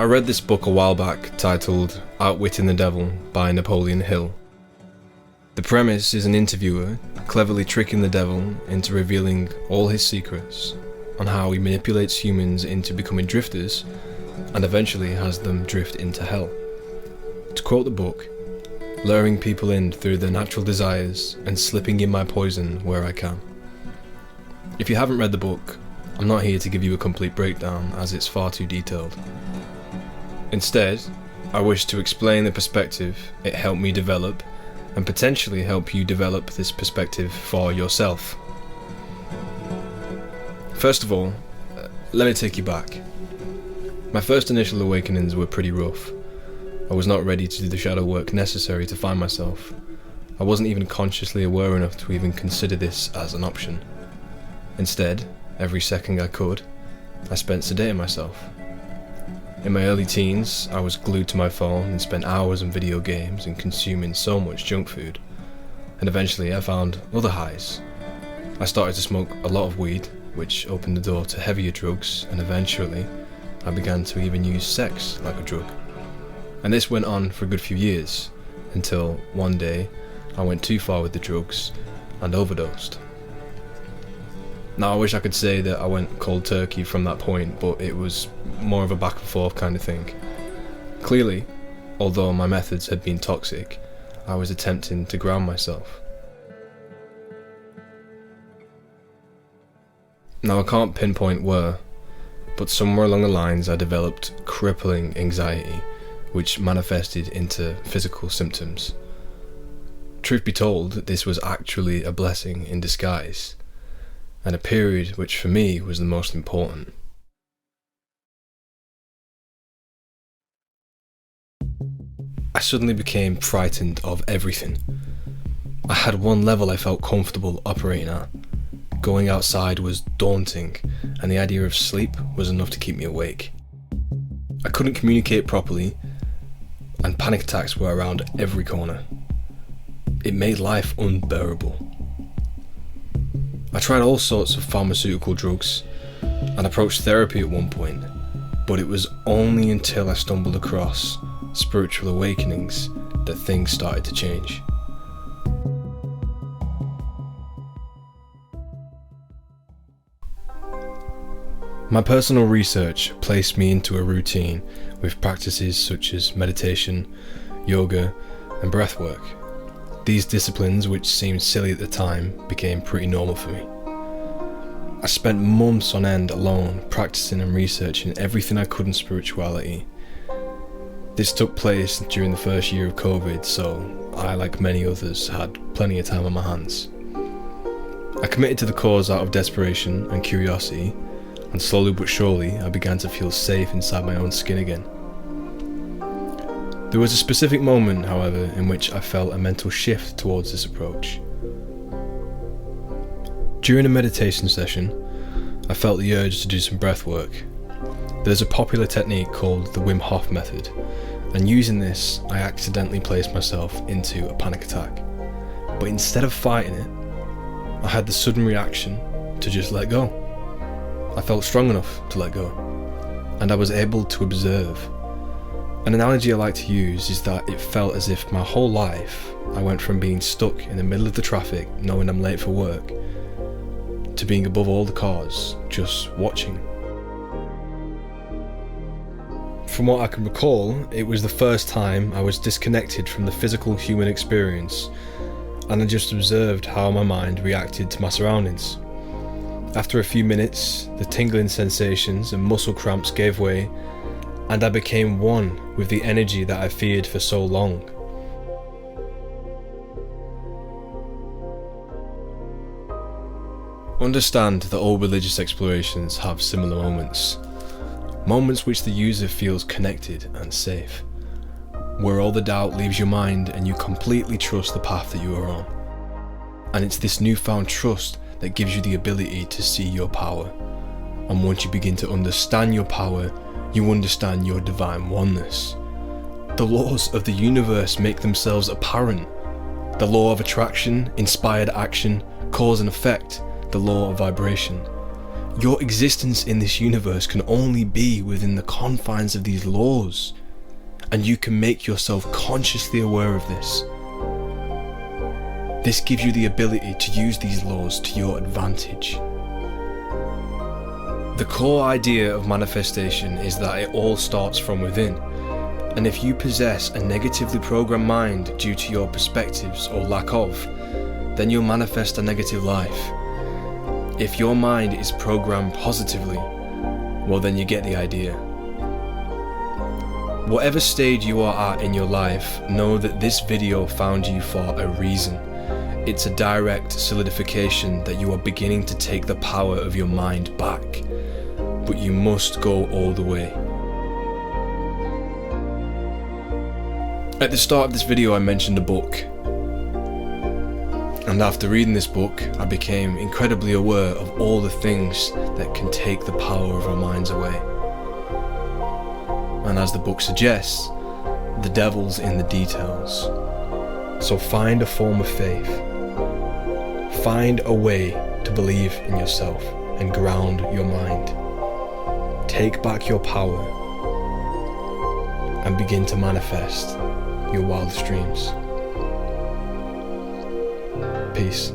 I read this book a while back titled Outwitting the Devil by Napoleon Hill. The premise is an interviewer cleverly tricking the devil into revealing all his secrets on how he manipulates humans into becoming drifters and eventually has them drift into hell. To quote the book, luring people in through their natural desires and slipping in my poison where I can. If you haven't read the book, I'm not here to give you a complete breakdown as it's far too detailed. Instead, I wish to explain the perspective it helped me develop and potentially help you develop this perspective for yourself. First of all, let me take you back. My first initial awakenings were pretty rough. I was not ready to do the shadow work necessary to find myself. I wasn't even consciously aware enough to even consider this as an option. Instead, every second I could, I spent sedating myself. In my early teens, I was glued to my phone and spent hours on video games and consuming so much junk food. And eventually I found other highs. I started to smoke a lot of weed, which opened the door to heavier drugs, and eventually I began to even use sex like a drug. And this went on for a good few years, until one day I went too far with the drugs and overdosed. Now I wish I could say that I went cold turkey from that point, but it was more of a back and forth kind of thing. Clearly, although my methods had been toxic, I was attempting to ground myself. Now I can't pinpoint where, but somewhere along the lines I developed crippling anxiety, which manifested into physical symptoms. Truth be told, this was actually a blessing in disguise, and a period which for me was the most important. I suddenly became frightened of everything. I had one level I felt comfortable operating at. Going outside was daunting, and the idea of sleep was enough to keep me awake. I couldn't communicate properly, and panic attacks were around every corner. It made life unbearable. I tried all sorts of pharmaceutical drugs and approached therapy at one point, but it was only until I stumbled across spiritual awakenings that things started to change. My personal research placed me into a routine with practices such as meditation, yoga, and breathwork. These disciplines, which seemed silly at the time, became pretty normal for me. I spent months on end alone, practicing and researching everything I could in spirituality. This took place during the first year of COVID, so I, like many others, had plenty of time on my hands. I committed to the cause out of desperation and curiosity, and slowly but surely I began to feel safe inside my own skin again. There was a specific moment, however, in which I felt a mental shift towards this approach. During a meditation session, I felt the urge to do some breath work. There's a popular technique called the Wim Hof method, and using this, I accidentally placed myself into a panic attack. But instead of fighting it, I had the sudden reaction to just let go. I felt strong enough to let go, and I was able to observe. An analogy I like to use is that it felt as if my whole life I went from being stuck in the middle of the traffic knowing I'm late for work to being above all the cars, just watching. From what I can recall, it was the first time I was disconnected from the physical human experience, and I just observed how my mind reacted to my surroundings. After a few minutes, the tingling sensations and muscle cramps gave way, and I became one with the energy that I feared for so long. Understand that all religious explorations have similar moments. Moments which the user feels connected and safe, where all the doubt leaves your mind and you completely trust the path that you are on. And it's this newfound trust that gives you the ability to see your power. And once you begin to understand your power, you understand your divine oneness. The laws of the universe make themselves apparent. The law of attraction, inspired action, cause and effect, the law of vibration. Your existence in this universe can only be within the confines of these laws, and you can make yourself consciously aware of this. This gives you the ability to use these laws to your advantage. The core idea of manifestation is that it all starts from within, and if you possess a negatively programmed mind due to your perspectives or lack of, then you'll manifest a negative life. If your mind is programmed positively, well then you get the idea. Whatever stage you are at in your life, know that this video found you for a reason. It's a direct solidification that you are beginning to take the power of your mind back, but you must go all the way. At the start of this video I mentioned a book, and after reading this book I became incredibly aware of all the things that can take the power of our minds away. And as the book suggests, the devil's in the details. So find a form of faith. Find a way to believe in yourself and ground your mind. Take back your power and begin to manifest your wildest dreams. Peace.